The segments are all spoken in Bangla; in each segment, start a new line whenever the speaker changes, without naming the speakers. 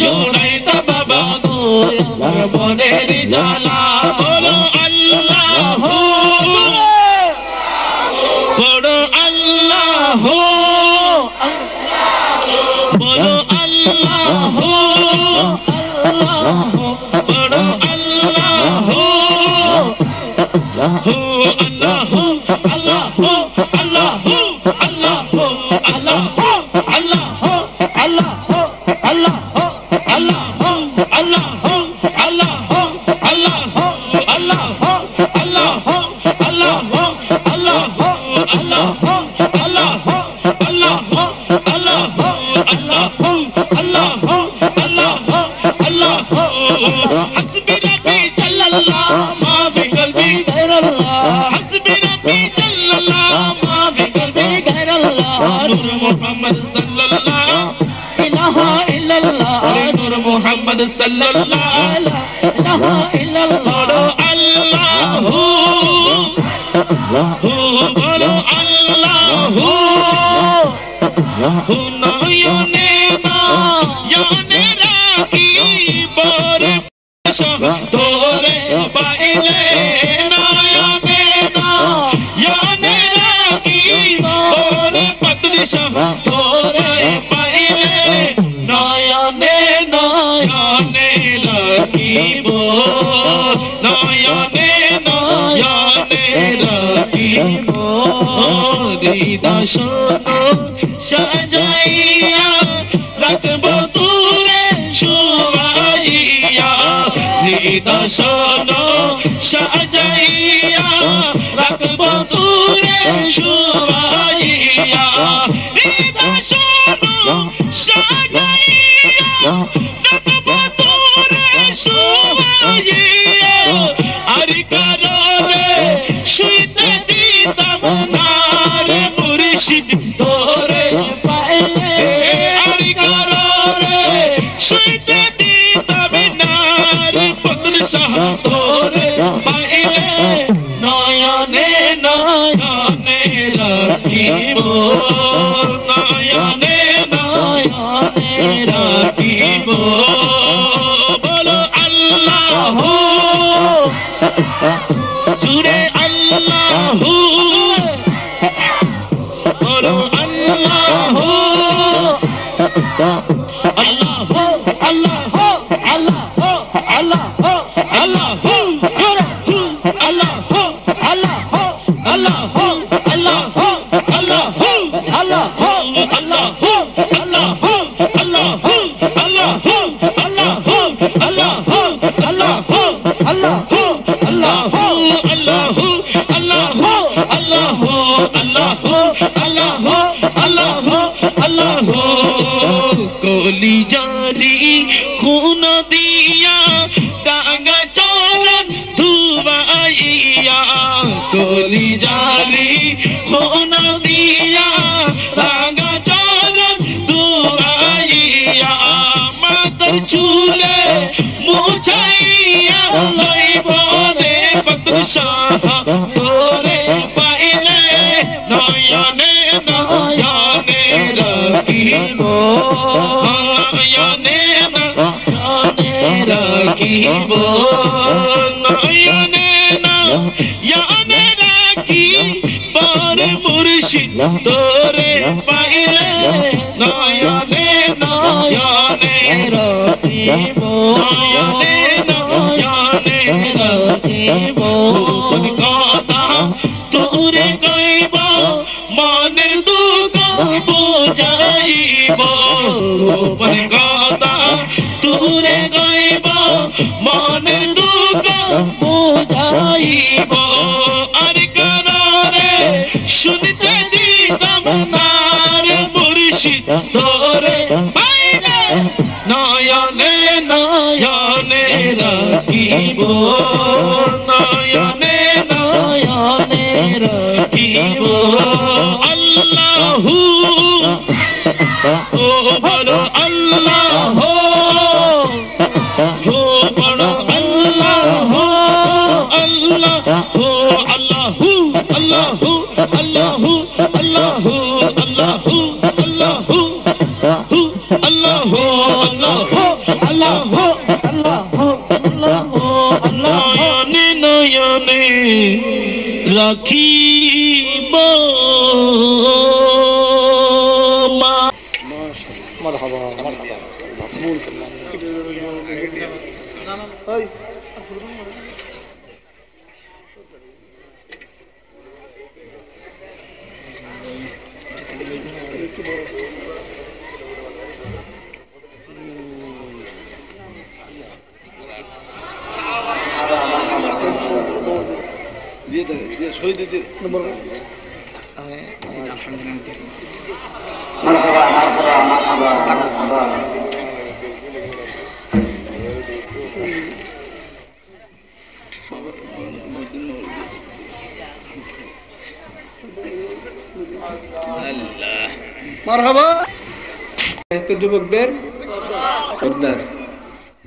জোড়াইতা বাবা গো আমার মনের জ্বালা বলো আল্লাহ বড় আল্লাহ বলো আল্লাহ বড় আল্লাহ আল্লাহ আল্লাহ আল্লাহ আল্লাহ আল্লাহ আল্লাহ আল্লাহ আল্লাহ আল্লাহ আল্লাহ আল্লাহ আল্লাহ আল্লাহ আল্লাহ আল্লাহ حسبي ربي جل الله ما في قلبي غير الله حسبي ربي جل الله ما في قلبي غير الله نور محمد صلى الله إله إلا الله نور محمد صلى الله إله إلا الله الله বলো আল্লাহ নয়নে নয়নে রাখি পরে তোরে পাইলে নয়নে নয়নে রাখি পরে পত্নী তোরে পাইলে নয়নে নয়নে রাখিব নয়নে নয়নে রাখিব হৃদয় সাজাইয়া রাখব তোরে শুয়াইয়া হৃদয় সাজাইয়া রাখব তোরে শুয়াইয়া হৃদয় সাজাইয়া রাখব তোরে শুয়াইয়া আর কারণে শুইতে দিতাম না রে মুর্শিদ তোরে পাইলে আর কারণে শুইতে দিতাম না রে বদল শাহ তোরে পাইলে নয়নে নয়নে রাখিব নয়নে নয়নে রাখিব বলো আল্লাহ জুড়ে আল্লাহ বলো আল্লাহ আল্লাহ আল্লাহ আল্লাহ আল্লাহ আল্লাহ আল্লাহ আল্লাহ আল্লাহ আল্লাহ আল্লাহ আল্লাহ আল্লাহ कोली जारी खून दिया डांगा चौरन धुआइया कोली जारी खून दिया डांगा चौरन धुआइया मातर चूले मुछाइया लई बोले पत्र शाह तोरे पाइले नयने नयने रखिबो नयने नयने रखिबो नयने नयने रखिबो रे मुर्शिद तोरे पाइले नयने नयने रखिबो नयने नयने रखिबो কোন কথা তোরে কইব মনের দুঃখ বুঝাইব কোন কথা তোরে কইব মনের দুঃখ বুঝাইব আর কারণে শুনতে দিতাম না রে মুর্শিদ তোরে পাইলে নয়নে নয়নে রাখিব নয়নে নয়নে রাখিব আল্লাহু ও বলো আল্লাহ ও বলো আল্লাহ আল্লাহ ও আল্লাহু আল্লাহু আল্লাহু আল্লাহু আল্লাহু আল্লাহু আল্লাহু আল্লাহু রাখিব মা
মারহাবা। যুবকদের সর্দার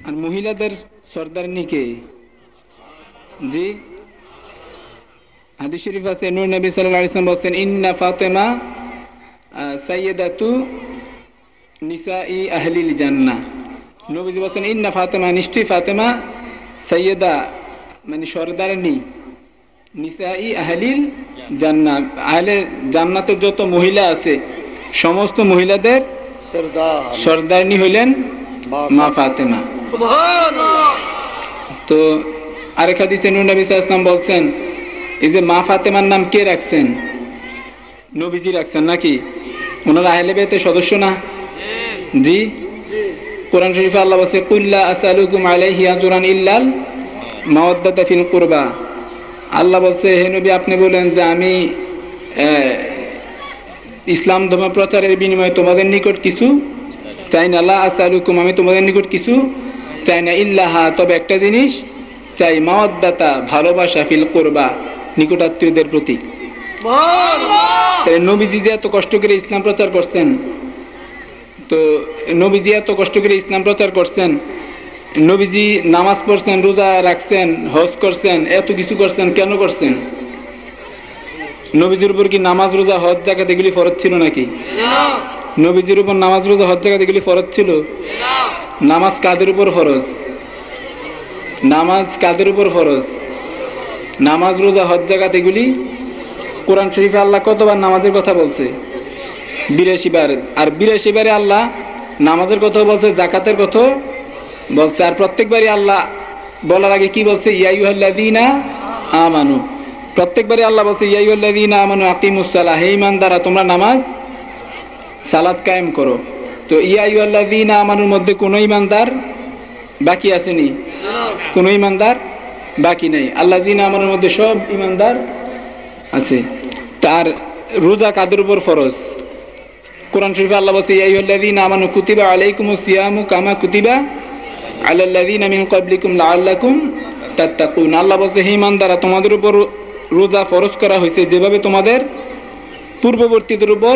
আর মহিলাদের সর্দার নিকে জি হাদিস শরীফ আছে নূর নবী সাল্লাল্লাহু আলাইহি ওয়াসাল্লাম বলেন ইন্না ফাতেমা সাইয়্যিদাতু নিসাই আহলিল জান্নাহ। নবীজি বলেন ইন্না ফাতেমা, নিশ্চয়ই ফাতেমা সাইয়্যিদা মানে সর্দারনি নিসাই আহলিল জান্নাহ, আহলে জান্নাতের যত মহিলা আছে সমস্ত মহিলাদের সর্দারনি হইলেন মা ফাতেমা। সুবহানাল্লাহ। তো আরেক হাদিসে নূর নবী সাল্লাল্লাহু আলাইহি ওয়াসাল্লাম বলছেন এই যে মা ফাতেমার নাম কে রাখছেন? নবীজি রাখছেন নাকি? ওনারা আহলে বাইতের সদস্য না? জি। কোরআন শরীফে আল্লাহ বলছে কুল্লা আসআলুকুম আলাইহি আজরান ইল্লাল মাওয়াদ্দাতা ফিল কুরবা। আল্লাহ বলছে হে নবী আপনি বলেন যে আমি ইসলাম ধর্ম প্রচারের বিনিময়ে তোমাদের নিকট কিছু চাই না। লা আসআলুকুম, আমি তোমাদের নিকট কিছু চাই না, ইল্লাহা, তবে একটা জিনিস চাই, মাওয়াদ্দাতা, ভালোবাসা, ফিল কুরবা, নিকটাত্মীয়দের প্রতি। তাহলে নবীজি যে এত কষ্ট করে ইসলাম প্রচার করছেন, তো নবীজি এত কষ্ট করে ইসলাম প্রচার করছেন, নবীজি নামাজ পড়ছেন, রোজা রাখছেন, হজ করছেন, এত কিছু করছেন, কেন করছেন? নবীজির উপর কি নামাজ রোজা হজ জাকাত এগুলি ফরজ ছিল নাকি? নবীজির উপর নামাজ রোজা হজ জাকাত এগুলি ফরজ ছিল? নামাজ কাদের উপর ফরজ? নামাজ কাদের উপর ফরজ? নামাজ রোজা হজ জাকাত এগুলি কোরআন শরীফে আল্লাহ কতবার নামাজের কথা বলছে? 82 বার। আর 82 বারে আল্লাহ নামাজের কথা বলছে, জাকাতের কথা বলছে। আর প্রত্যেকবারই আল্লাহ বলার আগে কি বলছে? ইয়া আইয়ুহাল্লাযীনা আমানু। প্রত্যেকবারই আল্লাহ বলছে ইয়া আইয়ুহাল্লাযীনা আমানু আকিমুস সালাহ, হে ঈমানদাররা তোমরা নামাজ সালাত কায়েম করো। তো ইয়া আইয়ুহাল্লাযীনা আমানুর মধ্যে কোন ঈমানদার বাকি আসেনি? কোন ঈমানদার বাকি নেই। আল্লাযীনা আমানুর মধ্যে সব ঈমানদার আছে। তার রোজা কাদের উপর ফরজ? কোরআন শরীফে আল্লাহ বলছে ইয়া আইয়ুহাল্লাযীনা আমানু কুতিবা আলাইকুমুস সিয়ামু কামা কুতিবা আলাল্লাযীনা মিন ক্বাবলিকুম লাআল্লাকুম তাত্তাকুন। আল্লাহ বলছে হে ঈমানদাররা তোমাদের উপর রোজা ফরজ করা হয়েছে যেভাবে তোমাদের পূর্ববর্তীদের উপর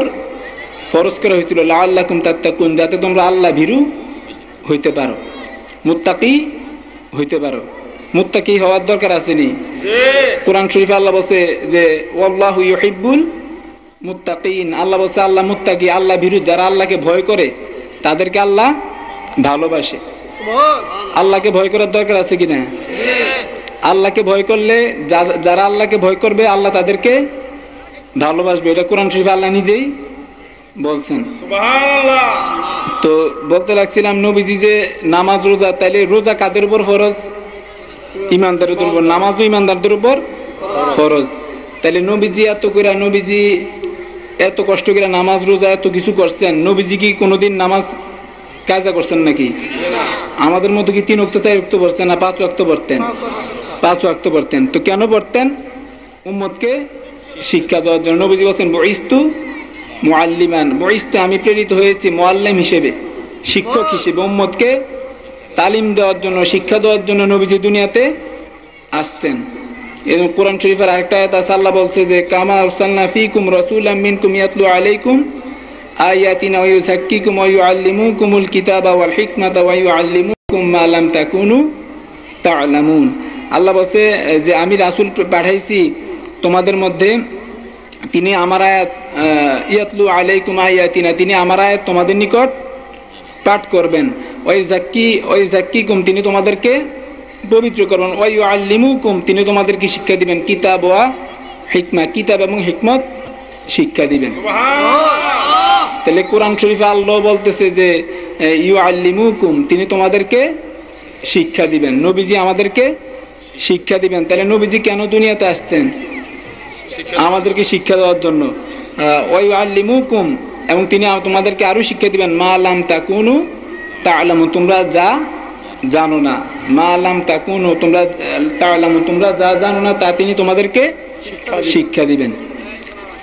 ফরজ করা হয়েছিল, লাআল্লাকুম তাত্তাকুন, যাতে তোমরা আল্লাহ ভীরু হইতে পারো, মুত্তাকি হইতে পারো। মুত্তাকি হওয়ার দরকার আসেনি? কোরআন শরীফে আল্লাহ বলছে যে ওয়াল্লাহু ইউহিব্বুল মুত্তাকিন। আল্লাহ বলছে আল্লাহ মুত্তাকি, আল্লাহ ভীরু, যারা আল্লাহকে ভয় করে তাদেরকে আল্লাহ ভালোবাসে। আল্লাহকে ভয় করার দরকার আছে কিনা? আল্লাহকে ভয় করলে যারা আল্লাহকে ভয় করবে আল্লাহ তাদেরকে ভালোবাসবে। এটা কোরআন শরীফে আল্লাহ নিজেই বলছেন। সুবহানাল্লাহ। তো বলতে লাগছিলাম নবীজি যে নামাজ রোজা, তাইলে রোজা কাদের উপর ফরজ? ঈমানদারদের উপর। নামাজও ঈমানদারদের উপর ফরজ। তাইলে নবীজি নবীজি এত কষ্ট করে নামাজ রোজা এত কিছু করছেন, নবীজি কি কোনোদিন নামাজ কাজা করছেন নাকি? আমাদের মতো কি 3 ওয়াক্ত 4 ওয়াক্ত পড়ছেন না 5 ওয়াক্ত পড়তেন? 5 ওয়াক্ত পড়তেন। তো কেন পড়তেন? উম্মতকে শিক্ষা দেওয়ার জন্য। নবীজি বলেন বুইস্তু মুআল্লিমান, বুইস্তু, আমি প্রেরিত হয়েছি মুআল্লিম হিসেবে, শিক্ষক হিসেবে, উম্মতকে তালিম দেওয়ার জন্য, শিক্ষা দেওয়ার জন্য নবীজি দুনিয়াতে আসতেন। এবং কোরআন শরীফের আরেকটা আয়াত আছে, আল্লাহ বলছে যে কামা আরসালনা ফীকুম রাসূলাম মিনকুম ইয়াতলু আলাইকুম আয়াতিনা ওয়া ইউযাক্কিকুম ওয়া ইউআল্লিমুকুমুল কিতাবা ওয়াল হিকমাতা ওয়া ইউআল্লিমুকুম মা লাম তাকুনু তা'লামুন। আল্লাহ বলছে যে আমি রাসূল পাঠাইছি তোমাদের মধ্যে, তিনি আমার আয়াত ইয়াতলু আলাইকুম আয়াতিনা, তিনি আমার আয়াত তোমাদের নিকট পাঠ করবেন। ওয়া ইউযাক্কিকুম, তিনি তোমাদেরকে পবিত্র করবেন। ওয়া ইউআল্লিমুকুম, তিনি তোমাদেরকে শিক্ষা দিবেন, কিতাব ওয়া হিকমা, কিতাব এবং হিকমত শিক্ষা দিবেন। তাহলে কোরআন শরীফে আল্লাহ বলতেছে যে ইউআল্লিমুকুম, তিনি তোমাদেরকে শিক্ষা দিবেন, নবীজি আমাদেরকে শিক্ষা দিবেন। তাহলে নবীজি কেন দুনিয়াতে আসছেন? আমাদেরকে শিক্ষা দেওয়ার জন্য। ওয়া ইউআল্লিমুকুম, এবং তিনি তোমাদেরকে আরো শিক্ষা দিবেন, মা লাম তাকুনু তা'লামু, তোমরা যা জানো না, মা লাম তাকুনু তোমরা তা'লামু, তোমরা যা জানো না তা তিনি তোমাদেরকে শিক্ষা দিবেন।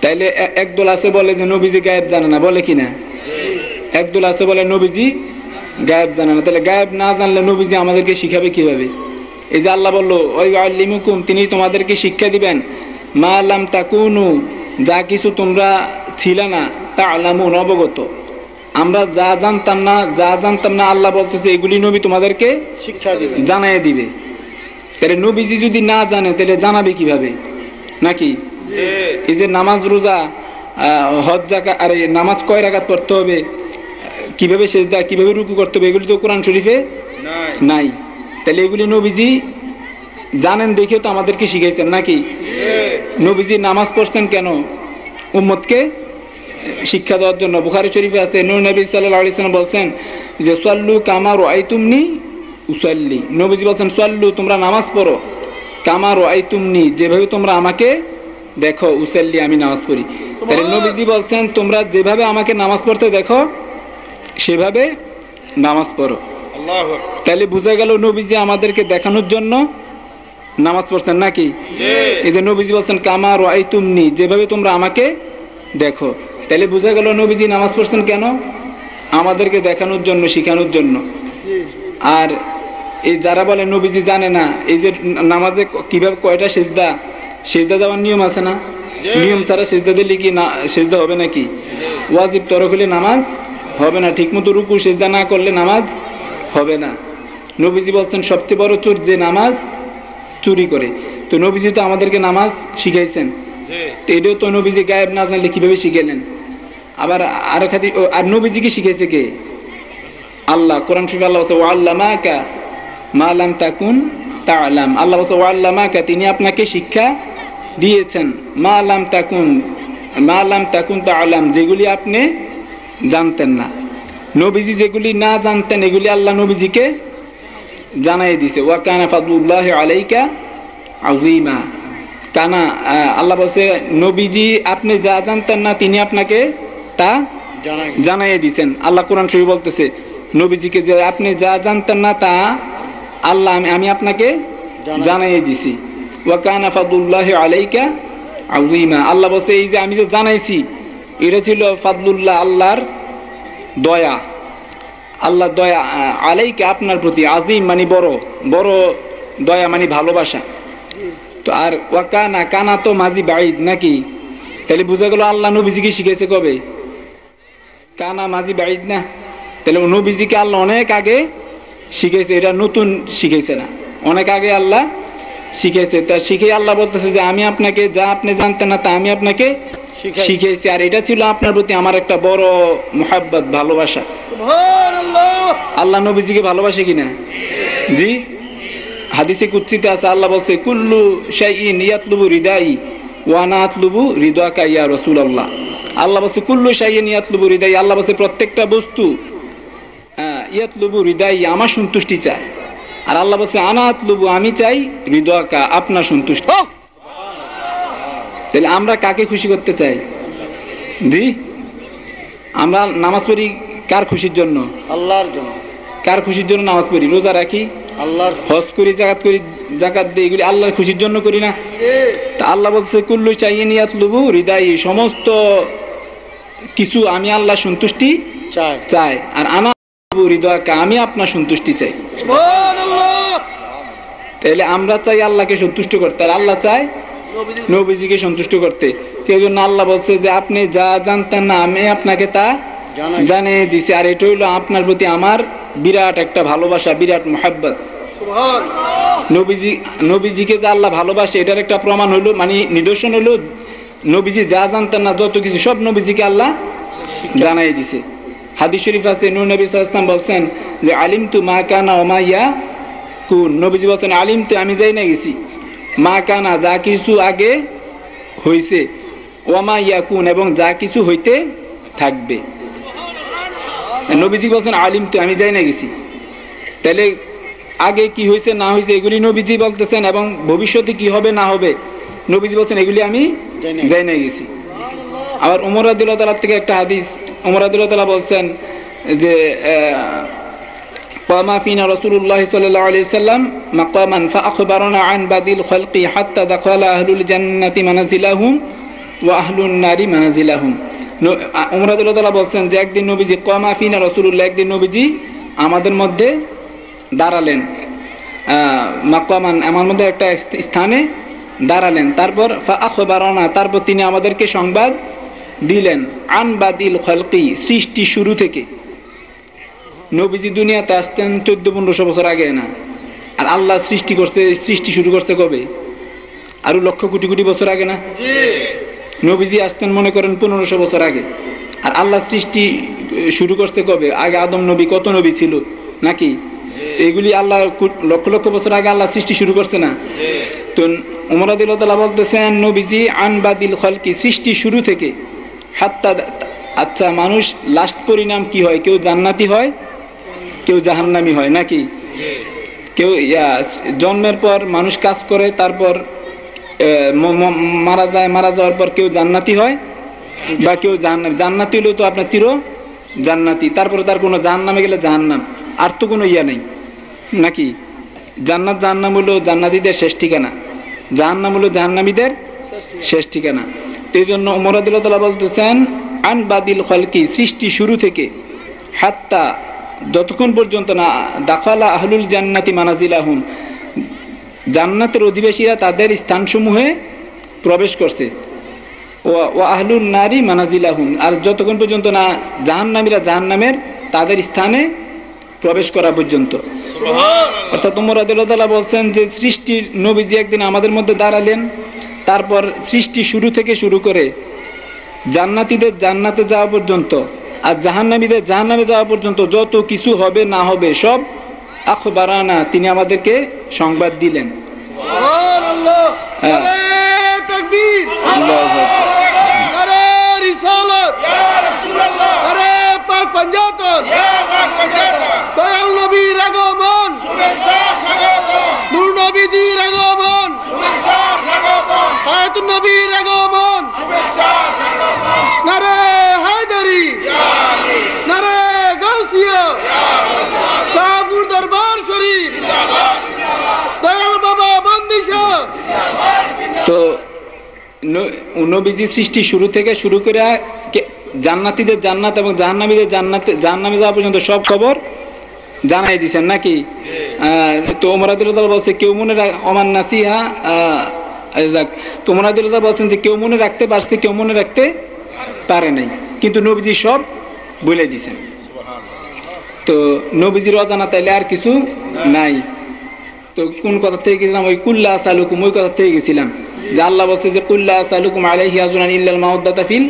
তাইলে একদল আছে বলে যে নবীজি গায়েব জানে না, বলে কি না? একদল আছে বলে নবীজি গায়েব জানে না। তাহলে গায়েব না জানলে নবীজি আমাদেরকে শিখাবে কিভাবে? এই যে আল্লাহ বললো ওয়া ইউআল্লিমুকুম, তিনি তোমাদেরকে শিক্ষা দিবেন, মা লাম তাকুনু, যা কিছু তোমরা ছিলে না, তা'লামুন, অবগত, আমরা যা জানতাম না আল্লাহ বলতেছে এগুলি নবী তোমাদেরকে
শিক্ষা দিবে,
জানাই দিবে। তাহলে নবীজি যদি না জানে তাহলে জানাবে কিভাবে? নাকি এই যে নামাজ, রোজা, হজ, যাকাত, আরে নামাজ কয় রাকাত পড়তে হবে, কিভাবে সেজদা, কিভাবে রুকু করতে হবে, এগুলি তো কোরআন শরীফে নাই। তাহলে এগুলি নবীজি জানেন দেখেও তো আমাদেরকে শিখাইছেন, নাকি? নবীজি নামাজ পড়ছেন কেন? উম্মতকে শিক্ষা দেওয়ার জন্য। বুখারী শরীফে আছে, নূর নবী সাল্লাল্লাহু আলাইহি ওয়াসাল্লাম বলছেন যে সাল্লু কামা রাআইতুমনি উসাল্লি, নবীজি বলছেন সাল্লু, তোমরা নামাজ পড়ো, কামা রাআইতুমনি, যেভাবে তোমরা আমাকে দেখো, উসাল্লি, আমি নামাজ পড়ি। তাহলে নবীজি বলছেন তোমরা যেভাবে আমাকে নামাজ পড়তে দেখো সেভাবে নামাজ পড়ো। তাহলে বোঝা গেল নবীজি আমাদেরকে দেখানোর জন্য নামাজ পড়ছেন, নাকি? এই যে নবীজি বলছেন কামা রাআইতুমনি, যেভাবে তোমরা আমাকে দেখো, তাহলে বোঝা গেল নবীজি নামাজ পড়ছেন কেন? আমাদেরকে দেখানোর জন্য, শিখানোর জন্য। আর এই যারা বলে নবীজি জানে না, এই যে নামাজে কিভাবে কয়টা সেজদা দেওয়ার নিয়ম আছে না? নিয়ম ছাড়া সেজদা দিলে কি না সেজদা হবে নাকি? ওয়াজিব তরক হলে নামাজ হবে না, ঠিকমতো রুকু সেজদা না করলে নামাজ হবে না। নবীজি বলছেন সবচেয়ে বড় চোর যে নামাজ চুরি করে। তো নবীজি তো আমাদেরকে নামাজ শিখাইছেন, তো এটাও তো নবীজি গায়েব না জানলে কিভাবে শিখাইলেন? আবার আরেক হাদিস, আর নবীজিকে শিখাইছে কে? আল্লাহ। কোরআন শরীফে আল্লাহ বলছে ওয়াল্লামাকা মা লাম তাকুন তা'লাম, আল্লাহ বলছে ওয়াল্লামাকা, তিনি আপনাকে শিক্ষা দিয়েছেন, মা লাম তাকুন তা'লাম, যেগুলি আপনি জানতেন না। নবীজি যেগুলি না জানতেন এগুলি আল্লাহ নবীজিকে জানাই দিছে। ওয়া কানা ফাদলুল্লাহি আলাইকা আযীমা, কানা, আল্লাহ বলছে নবীজি আপনি যা জানতেন না তিনি আপনাকে তা জানাই দিয়েছেন। আল্লাহ কোরআন শরীফ বলতেছে নবীজিকে যে আপনি যা জানতেন না তা আল্লাহ আমি আপনাকে জানাই দিছি। ওয়া কানা ফাদলুল্লাহি আলাইকা আযীমা, আল্লাহ বলছে এই যে আমি যে জানাইছি এটা ছিল ফাদলুল্লাহ, আল্লাহর দয়া, আল্লাহর দয়া, আলাইকা আপনার প্রতি, আযীম মানে বড়, বড় দয়া মানে ভালোবাসা। তো আর ওয়া কানা, কানা তো মাজি বাঈদ, নাকি? তাহলে বোঝা গেল আল্লাহ নবীজিকে শিখাইছে কবে? কানা মাজি বাঈদ না? তাহলে নবীজিকে আল্লাহ অনেক আগে শিখাইছে, এটা নতুন শিখাইছে না, অনেক আগে আল্লাহ শিখাইছে। তা শিখে আল্লাহ বলতেছে যে আমি আপনাকে যা আপনি জানতেন না তা আমি আপনাকে শিখাইছি, আর এটা ছিল আপনার প্রতি আমার একটা বড় মুহাব্বত, ভালোবাসা। আল্লাহ নবীজিকে ভালোবাসে কিনা? জি, হাদিসে কুদসিতে আছে, আল্লাহ বলছে কুল্লু শাইইন ইয়াতলুবু রিদাই ওয়া আনা আতলুবু রিদাকা ইয়া রাসূলুল্লাহ। আল্লাহ বলছে কুল্লু শাইইন ইয়াতলুবু রিদাই, আল্লাহ বলছে প্রত্যেকটা বস্তু ইয়াতলুবু রিদাই, আমার সন্তুষ্টি চায়। আর আল্লাহ বলছে আনা আতলুবু, আমি চাই রিদাকা, আপনার সন্তুষ্টি। তাহলে আমরা কাকে খুশি করতে চাই? জি, আমরা নামাজ পড়ি কার খুশির জন্য? আল্লাহর জন্য। কার খুশির জন্য নামাজ পড়ি? রোজা রাখি আল্লাহর, হজ করি, যাকাত দিই, এগুলি আল্লাহর খুশির জন্য করি না? তা আল্লাহ বলছে কুল্লু শাইইন ইয়াতলুবু রিদাই, সমস্ত কিছু আমি আল্লাহ সন্তুষ্টি চাই, আর আনা রিদাকা, আমি আপনার সন্তুষ্টি চাই। সুবহানাল্লাহ। তাহলে আমরা চাই আল্লাহকে সন্তুষ্ট করতে, আর আল্লাহ চায় নবীজিকে সন্তুষ্ট করতে। সেই জন্য আল্লাহ বলছে যে আপনি যা জানতেন না আমি আপনাকে তা জানিয়ে দিছি, আর এটা হইলো আপনার প্রতি আমার বিরাট একটা ভালোবাসা, বিরাট মুহাব্বত। নবীজিকে যে আল্লাহ ভালোবাসে এটার একটা প্রমাণ হইলো, মানে নিদর্শন হইলো নবীজি যা জানতেন না যত কিছু সব নবীজিকে আল্লাহ জানাই দিছে। হাদিস শরীফ আছে, নূর নবী সাল্লাল্লাহু আলাইহি ওয়াসাল্লাম বলছেন যে আলিমতু মা কানা ওয়া মা কুন, নবীজি বলছেন আলিম তো আমি যাই না গেছি, মা কানা যা কিছু আগে হইছে, ওয়ামা ইয়াকুন এবং যা কিছু হইতে থাকবে। নবীজি বলছেন আলিম তো আমি যাই না গেছি, তাহলে আগে কি হয়েছে না হয়েছে এগুলি নবীজি বলতেছেন, এবং ভবিষ্যতে কি হবে না হবে নবীজি বলছেন এগুলি আমি যাই না গেছি। আবার ওমর রাদিয়াল্লাহু তাআলা থেকে একটা হাদিস, ওমর রাদিয়াল্লাহু তাআলা বলছেন যে قام فينا رسول الله صلى الله عليه وسلم مقاما فأخبرنا عن بديل الخلق حتى دخل أهل الجنة منازلهم وأهل النار منازلهم। ওমর রাদিয়াল্লাহু তাআলা বলছেন যে একদিন নবীজি কামা ফিনা রাসূলুল্লাহ, একদিন নবীজি আমাদের মধ্যে দাঁড়ালেন, মাকামান আমার মধ্যে একটা স্থানে দাঁড়ালেন, তারপর ফাআখবারানা তারপর তিনি আমাদেরকে সংবাদ দিলেন আন বাদিল খালকি সৃষ্টি শুরু থেকে। নবীজি দুনিয়াতে আসতেন 1400-1500 বছর আগে না, আর আল্লাহ সৃষ্টি শুরু করছে কবে? আরো লক্ষ কোটি কোটি বছর আগে না? নবীজি আসতেন মনে করেন 1500 বছর আগে, আর আল্লাহ সৃষ্টি শুরু করছে কবে? আগে আদম নবী কত নবী ছিল নাকি? এগুলি আল্লাহ লক্ষ লক্ষ বছর আগে আল্লাহ সৃষ্টি শুরু করছে না? তো ওমর রাদিয়াল্লাহু তাআলা বলতেছেন নবীজি আন বাদিল খালকি সৃষ্টি শুরু থেকে হাত্তা, আচ্ছা মানুষ লাস্ট পরিণাম কি হয়? কেউ জান্নাতি হয়, কেউ জাহান্নামী হয় নাকি? কেউ জন্মের পর মানুষ কাজ করে, তারপর মারা যায়, মারা যাওয়ার পর কেউ জান্নাতি হয় বা কেউ জান্নাতি হলেও তো আপনার চির জান্নাতি, তারপরে তার কোনো জাহান্নামে গেলে জাহান্নাম, আর তো কোনো ইয়া নেই নাকি? জান্নাত জাহান্নাম হলো জান্নাতীদের শেষ ঠিকানা, জাহান্নাম হলো জাহান্নামীদের শেষ ঠিকানা। তো এই জন্য ওমর রাদিয়াল্লাহু তাআলা বলতেছেন আন বাদিল খালকি সৃষ্টি শুরু থেকে হাত্তা যতক্ষণ পর্যন্ত না দাখালা আহলুল জান্নাতি মানাজিলাহুম জান্নাতের অধিবাসীরা তাদের স্থানসমূহে প্রবেশ করছে, ও আহলুন নারী মানাজিলাহুম আর যতক্ষণ পর্যন্ত না জাহান্নামীরা জাহান্নামের তাদের স্থানে প্রবেশ করা পর্যন্ত। অর্থাৎ ওমর রাদিয়াল্লাহু তাআলা বলছেন যে সৃষ্টির নবীজি একদিন আমাদের মধ্যে দাঁড়ালেন, তারপর সৃষ্টি শুরু থেকে শুরু করে জান্নাতীদের জান্নাতে যাওয়া পর্যন্ত আর জাহান্নামীদের জাহান্নামে যাওয়া পর্যন্ত যত কিছু হবে না হবে সব আখবারানা তিনি আমাদেরকে সংবাদ দিলেন। সুবহানাল্লাহ, নারে তাকবীর, আল্লাহু আকবার, নারে রিসালাত, ইয়া রাসূলুল্লাহ, নারে পাক পাঞ্জাতন, ইয়া পাক পাঞ্জাতন, দয়াল নবীর আগমন, শুভেচ্ছা স্বাগতম, নূর নবীজির আগমন, শুভেচ্ছা স্বাগতম, হায়াতুন নবীর আগমন, শুভেচ্ছা স্বাগতম, নারে হায়দারি, ইয়া আলী, নারে গাউসিয়া, ইয়া গাউসিয়া, শাহপুর দরবার শরীফ জিন্দাবাদ, দয়াল বাবা বন্দিশা জিন্দাবাদ। তো নবীজি সৃষ্টি শুরু থেকে শুরু করে জান্নাতীদের জান্নাত এবং জাহান্নামীদের জাহান্নামে যাওয়া পর্যন্ত সব খবর জানাই দিয়েছেন নাকি? তো ওমর রাদিয়াল্লাহু তাআলা বলছে কেউ মনে ওমান নাসিহা, তো ওমর রাদিয়াল্লাহু তাআলা বলছেন যে কেউ মনে রাখতে পারছে, কেউ মনে রাখতে পারে নাই, কিন্তু নবীজি সব বলে দিয়েছেন। তো নবীজির অজানা তাইলে আর কিছু নাই। তো কোন কথা থেকে গেছিলাম? ওই কুল্লা আসালুকুম, ওই কথা থেকে গেছিলাম যে আল্লাহ বলছে যে কুল্লা আসালুকুম আলাইহি আজরান ইল্লাল মাওয়াদ্দাতা ফিল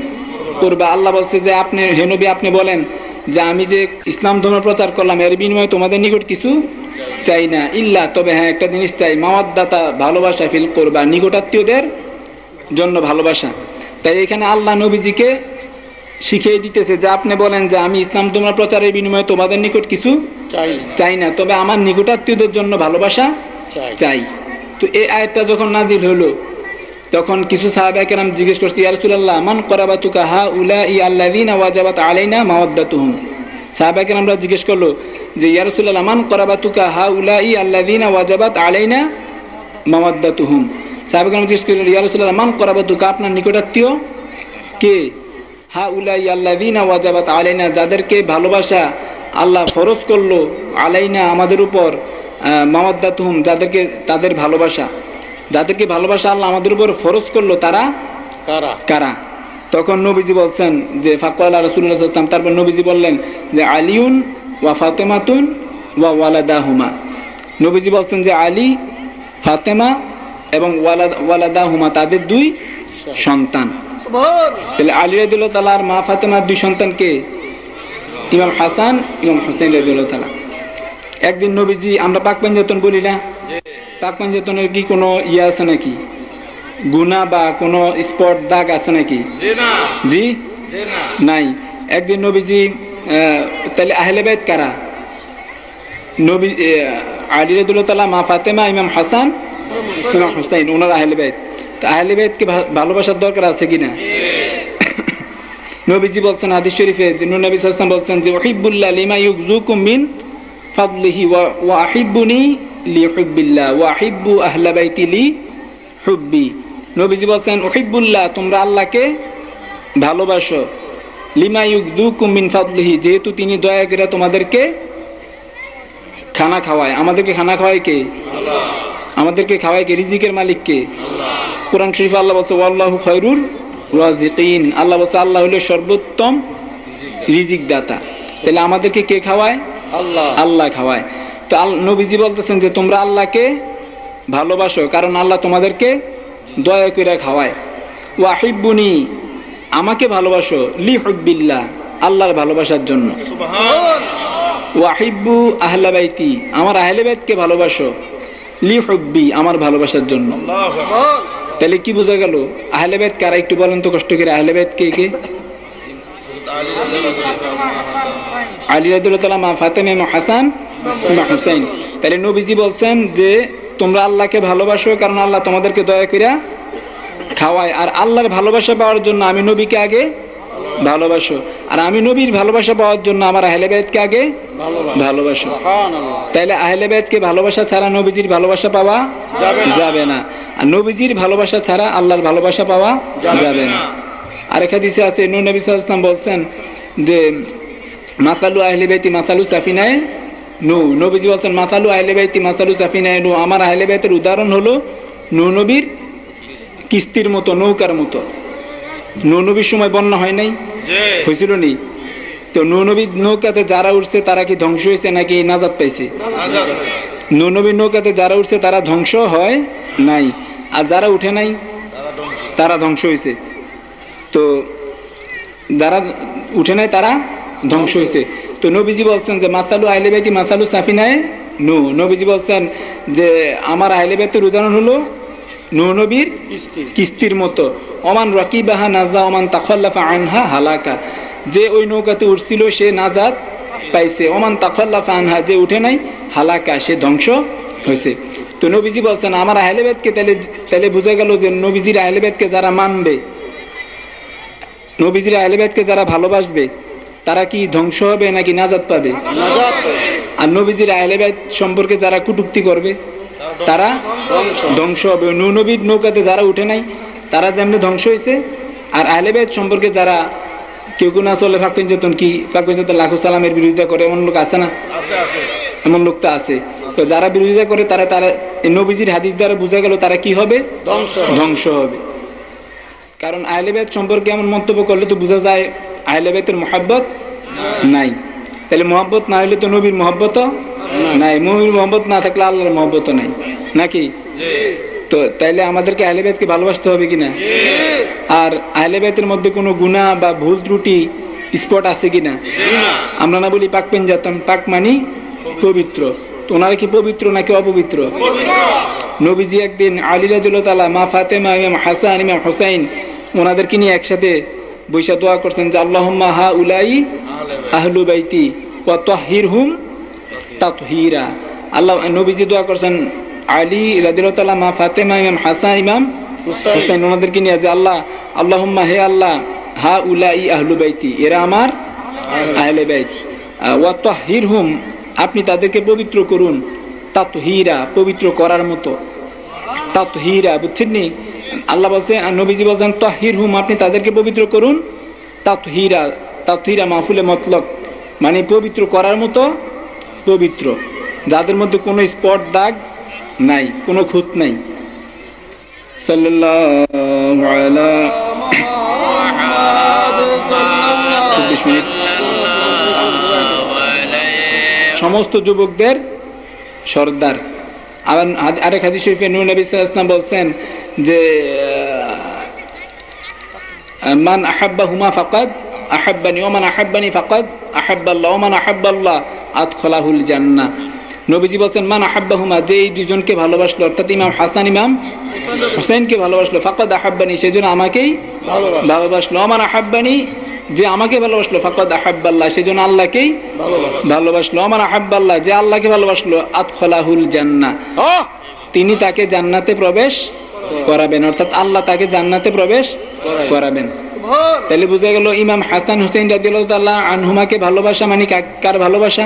কুরবা। আল্লাহ বলছে যে আপনি হে নবী আপনি বলেন যে আমি যে ইসলাম ধর্ম প্রচার করলাম এর বিনিময়ে তোমাদের নিকট কিছু চাই না, ইল্লা তবে হ্যাঁ একটা জিনিস চাই, মাওয়াদ্দাতা ভালোবাসা, ফিল কুরবা নিকটাত্মীয়দের জন্য ভালোবাসা। তাই এখানে আল্লাহ নবীজিকে শিখিয়ে দিতেছে যে আপনি বলেন যে আমি ইসলাম ধর্ম প্রচারের বিনিময়ে তোমাদের নিকট কিছু চাই না, তবে আমার নিকটাত্মীয়দের জন্য ভালোবাসা চাই। তো এই আয়াতটা যখন নাজিল হলো তখন কিছু সাহাবা কেরাম জিজ্ঞেস করছে ইয়া রাসূলুল্লাহ মান করাবাতুকা হাউলাই আল্লাযিনা ওয়াজাবাত আলাইনা মাওয়াদ্দাতুহুম। সাহাবা কেরামরা জিজ্ঞেস করলো যে ইয়া রাসূলুল্লাহ মান করাবাতুকা হাউলাই আল্লাযিনা ওয়াজাবাত আলাইনা মাওয়াদ্দাতুহুম। সাহাবা কেরাম জিজ্ঞেস করলেন ইয়া রাসূলুল্লাহ মান করাবাতুকা আপনার নিকটাত্মীয় কে? হাউলাই আল্লাযিনা ওয়াজাবাত আলাইনা যাদেরকে ভালোবাসা আল্লাহ ফরজ করলো, আলাইনা আমাদের উপর, মাওয়াদ্দাতুহুম যাদেরকে তাদের ভালোবাসা, যাদেরকে ভালোবাসা আল্লাহ আমাদের উপর ফরজ করলো তারা কারা কারা? তখন নবীজি বলছেন যে ফাকালা রাসূলুল্লাহ সাল্লাল্লাহু আলাইহি ওয়াসাল্লাম, তারপর নবীজি বললেন যে আলিউন ওয়া ফাতেমাতুন ওয়া ওয়ালাদাহুমা। নবীজি বলছেন যে আলী, ফাতেমা এবং ওয়ালাদাহুমা তাদের দুই সন্তান। তাহলে আলী রাদিয়াল্লাহু তাআলা আর মা ফাতেমার দুই সন্তান কে? ইমাম হাসান, ইমাম হুসাইন রাদিয়াল্লাহু তাআলা। একদিন নবীজি, আমরা পাক পাঞ্জাতন বলি না, পাক পাঞ্জাতনের কি কোনো ইয়ে আছে নাকি, গুনাহ বা কোনো স্পট দাগ আছে নাকি? জি নাই। একদিন নবীজি, তাহলে আহলে বাইত কারা? নবী আলী রাদিয়াল্লাহু তাআলা, মা ফাতেমা, ইমাম হাসান, ইমাম হুসাইন, ওনার আহলে বাইত। তো আহলে বাইতকে ভালোবাসার দরকার আছে কিনা? নবীজি বলছেন হাদিস শরীফে, যে নবী সাল্লাল্লাহু আলাইহি ওয়াসাল্লাম বলছেন যে উহিব্বুল্লাহ লিমা ইউযুকুম মিন ফাদলিহি ওয়া আহিব্বুনি লিহুব্বিল্লাহ ওয়া আহিব্বু আহলা বাইতি লিহুব্বি। নবীজি বলছেন উহিব্বুল্লাহ, তোমরা আল্লাহকে ভালোবাসো, লিমা ইউযুকুম মিন ফাদলিহি, যেহেতু তিনি দয়া করে তোমাদেরকে খানা খাওয়ায়। আমাদেরকে খানা খাওয়ায় কে? আমাদেরকে খাওয়ায় কে? রিজিকের মালিক কে? কোরআন শরীফে আল্লাহ বলছে ওয়াল্লাহু খায়রুর রাজিকিন, আল্লাহ বলছে আল্লাহ হলো সর্বোত্তম রিজিক দাতা। তাহলে আমাদেরকে কে খাওয়ায়? আল্লাহ খাওয়ায়। তো নবীজি বলতেছেন যে তোমরা আল্লাহকে ভালোবাসো, কারণ আল্লাহ তোমাদেরকে দয়া করে খাওয়ায়। ওয়াহিব্বুনি, আমাকে ভালোবাসো, লিহুব্বিল্লাহ, আল্লাহর ভালোবাসার জন্য। ওয়াহিব্বু আহলা বাইতি, আমার আহলে বাইতকে ভালোবাসো, লিহুব্বি, আমার ভালোবাসার জন্য। তাহলে কি বোঝা গেল? আহলে বাইত কারা একটু বলেন তো কষ্ট করে। আহলে বাইত কে কে? আলী রাদিয়াল্লাহু তাআলা, মা ফাতেমা, ইমাম হাসান, ইমাম হুসাইন। তাহলে নবীজি বলছেন যে তোমরা আল্লাহকে ভালোবাসো, কারণ আল্লাহ তোমাদেরকে দয়া কইরা খাওয়ায়। আর আল্লাহর ভালোবাসা পাওয়ার জন্য আমি নবীকে আগে ভালোবাসো, আর আমি নবীর ভালোবাসা পাওয়ার জন্য আমার আহলে বাইতকে আগে ভালোবাসো। তাইলে আহলে বাইতকে ভালোবাসা ছাড়া নবীজির ভালোবাসা পাওয়া যাবে না, আর নবীজির ভালোবাসা ছাড়া আল্লাহর ভালোবাসা পাওয়া যাবে না। আরেক হাদিসে আছে, নবী সাল্লাল্লাহু আলাইহি ওয়াসাল্লাম বলছেন যে মাসালু আহলে বাইতি মাসালু সাফিনায়ে নূহ। নবীজি বলছেন মাসালু আহলে বাইতি মাসালু সাফিনায়ে নূহ, আমার আহলে বাইতের উদাহরণ হলো নূহ নবীর কিস্তির মতো, নৌকার মতো। নূহ নবীর সময় বন্যা হয় নাই? হয়েছিল নি? তো নূহ নবীর নৌকাতে যারা উঠছে তারা কি ধ্বংস হয়েছে নাকি নাজাত পাইছে? নূহ নবীর নৌকাতে যারা উঠছে তারা ধ্বংস হয় নাই, আর যারা উঠে নাই তারা ধ্বংস হয়েছে। তো যারা উঠে নাই তারা ধ্বংস হয়েছে। তো নবীজি বলছেন যে মাসালু আহলে বাইতি মাসালু সাফিনায়ে নূহ। নবীজি বলছেন যে আমার আহলে বাইতের উদাহরণ হলো নূহ নবীর কিস্তির মতো। ওমান রাকিবাহা নাজা ওমান তাখাল্লাফা আনহা হালাকা, যে ওই নৌকাতে উঠছিল সে নাজাত পাইছে। ওমান তাখাল্লাফা আনহা, যে উঠে নাই, হালাকা, সে ধ্বংস হয়েছে। তো নবীজি বলছেন আমার আহলে বাইতকে, তাহলে বোঝা গেল যে নবীজির আহলে বাইতকে যারা মানবে, নবীজির আহলে বাইতকে যারা ভালোবাসবে, তারা কি ধ্বংস হবে নাকি নাজাত পাবে? আর নবীজির আহলে বাইত সম্পর্কে যারা কটূক্তি করবে তারা ধ্বংস হবে। নূহ নবীর নৌকাতে যারা উঠে নাই তারা যেমন ধ্বংস হয়েছে, আর আহলে বাইত সম্পর্কে যারা কেউ কেউ না চলে পাক পাঞ্জাতন কি পাক পাঞ্জাতন লাখো সালামের বিরোধিতা করে, এমন লোক আছে না? এমন লোক তো আছে। তো যারা বিরোধিতা করে তারা নবীজির হাদিস দ্বারা বোঝা গেল তারা কি হবে? ধ্বংস হবে। কারণ আহলে বাইত সম্পর্কে এমন মন্তব্য করলে তো বোঝা যায় আহলে বাইতের মহব্বত নাই। তাহলে মহব্বত না হলে তো নবীর মহব্বত নাই, নবীর মহব্বত না থাকলে আল্লাহর মহব্বত নাই নাকি? তো তাইলে আমাদেরকে আহলে বাইতকে ভালোবাসতে হবে কিনা? আর আহলে বাইতের মধ্যে কোনো গুনাহ বা ভুল ত্রুটি স্পট আছে কিনা? আমরা না বলি পাক পাঞ্জাতন, পাক মানি পবিত্র। তো ওনারা কি পবিত্র নাকি অপবিত্র? নবীজি একদিন আলী রাদিয়াল্লাহু তাআলা, মা ফাতেমা, ইমাম হাসান, ইমাম হুসাইন, ওনাদেরকে নিয়ে একসাথে বৈশা দোয়া করছেন যে আল্লাহুম্মা হাউলাই আহলু বাইতি ওয়া তাহহিরহুম তাতহীরা। আল্লাহ, নবীজি দোয়া করছেন আলী রাদিয়াল্লাহু তাআলা, মা ফাতেমা, ইমাম হাসান, ইমাম হুসাইন, ওনাদেরকে নিয়ে যে আল্লাহুম্মা, হে আল্লাহ, হাউলাই আহলু বাইতি, এরা আমার আহলে বাইত, ওয়া তাহহিরহুম, আপনি তাদেরকে পবিত্র করুন, তাতহীরা, পবিত্র করার মতো, তাতহীরা, বুঝছেন নি? আল্লাহ বলছে, নবীজি বলছেন তাহহিরহুম, আপনি তাদেরকে পবিত্র করুন, তাতহীরা, তাতহীরা মাফুলে মতলক, মানে পবিত্র করার মতো পবিত্র, যাদের মধ্যে কোনো স্পট দাগ নাই, কোনো খুঁত নাই। সাল্লাল্লাহু আলা 24 মিনিট। সমস্ত যুবকদের সর্দার। আবার আরেক হাদিস শরীফে নূহ নবী সাল্লাল্লাহু আলাইহি ওয়াসাল্লাম বলছেন যে মান আহাব্বাহুমা ফাকাদ আহাব্বানি ওয়া মান আহাব্বানি ফাকাদ আহাব্বাল্লাহ ওয়া মান আহাব্বাল্লাহ আদখালাহুল জান্নাহ। নবীজি বলছেন মান আহাব্বাহুমা, যে এই দুজনকে ভালোবাসলো, অর্থাৎ ইমাম হাসান ইমাম হুসাইনকে ভালোবাসলো, ফাকাদ আহাব্বানি, সেজন্য আমাকেই ভালোবাসলো। মান আহাব্বানি, যে আমাকে ভালোবাসলো, ফাকাদ আহাব্বাল্লাহ, সেজন্য আল্লাহকেই ভালোবাসলো। মান আহাব্বাল্লাহ, যে আল্লাহকে ভালোবাসলো, আদখালাহুল জান্নাহ, তিনি তাকে জান্নাতে প্রবেশ করাবেন, অর্থাৎ আল্লাহ তাকে জান্নাতে প্রবেশ করাবেন। তাহলে বোঝা গেল ইমাম হাসান হুসাইন রাদিয়াল্লাহু তাআলা আনহুমাকে ভালোবাসা মানে কার ভালোবাসা?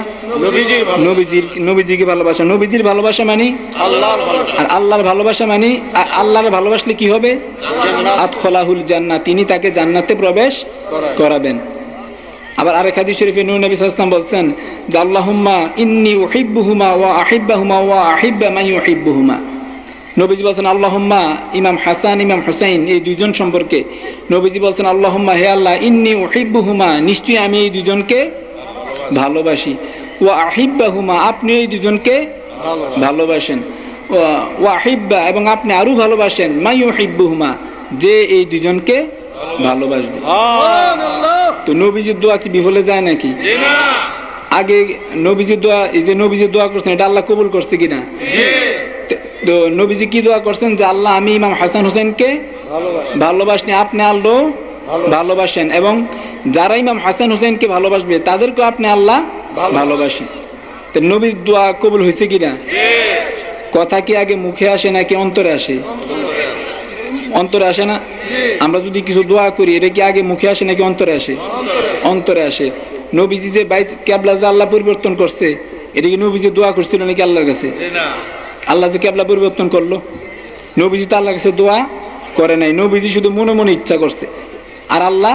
নবীজিকে ভালোবাসা। নবীজির ভালোবাসা মানে আল্লাহর ভালোবাসা। আর আল্লাহর ভালোবাসা মানে আল্লাহর ভালোবাসলে কি হবে? আদখালাহুল জান্নাহ, তিনি তাকে জান্নাতে প্রবেশ করাবেন। আবার আরেক হাদিস শরীফে নূর নবী সাল্লাল্লাহু আলাইহি ওয়াসাল্লাম বলছেন যে আল্লাহুম্মা ইন্নী উহিব্বুহুমা ওয়া আহিব্বাহুমা ওয়া আহিব্বা মান ইউহিব্বুহুমা। নবীজি বলছেন আল্লাহুম্মা, ইমাম হাসান ইমাম হুসাইন এই দুইজন সম্পর্কে নবীজি বলছেন আল্লাহুম্মা, হে আল্লাহ, ইন্নী উহিব্বুহুমা, নিশ্চয়ই আমি এই দুজনকে ভালোবাসি, ওয়া আহিব্বাহুমা, আপনি এই দুজনকে ভালোবাসেন, ওয়া আহিব্বা, এবং আপনি আরো ভালোবাসেন, মা ইউহিব্বুহুমা, যে এই দুজনকে ভালোবাসবে। তো নবীজির দোয়া কি বিফলে যায় নাকি? আগে নবীজির দোয়া, এই যে নবীজির দোয়া করছেন, এটা আল্লাহ কবুল করছে কিনা? তো নবীজি কি দোয়া করছেন যে আল্লাহ, আমি ইমাম হাসান হুসাইনকে ভালোবাসি, আপনি আল্লাহ ভালোবাসেন, এবং যারা ইমাম হাসান হুসাইনকে ভালোবাসবে তাদেরকেও আপনি আল্লাহ ভালোবাসেন। তো নবীর দোয়া কবুল হয়েছে কিনা? কথা কি আগে মুখে আসে নাকি অন্তরে আসে? অন্তরে আসে না? আমরা যদি কিছু দোয়া করি, এটা কি আগে মুখে আসে নাকি অন্তরে আসে? অন্তরে আসে। নবীজি যে বাইত কিবলা যে আল্লাহ পরিবর্তন করছে, এটা কি নবীজি দোয়া করছিল নাকি আল্লাহর কাছে? আল্লাহ যে কিবলা পরিবর্তন করলো, নবীজি তো আল্লাহর কাছে দোয়া করে নাই, নবীজি শুধু মনে মনে ইচ্ছা করছে, আর আল্লাহ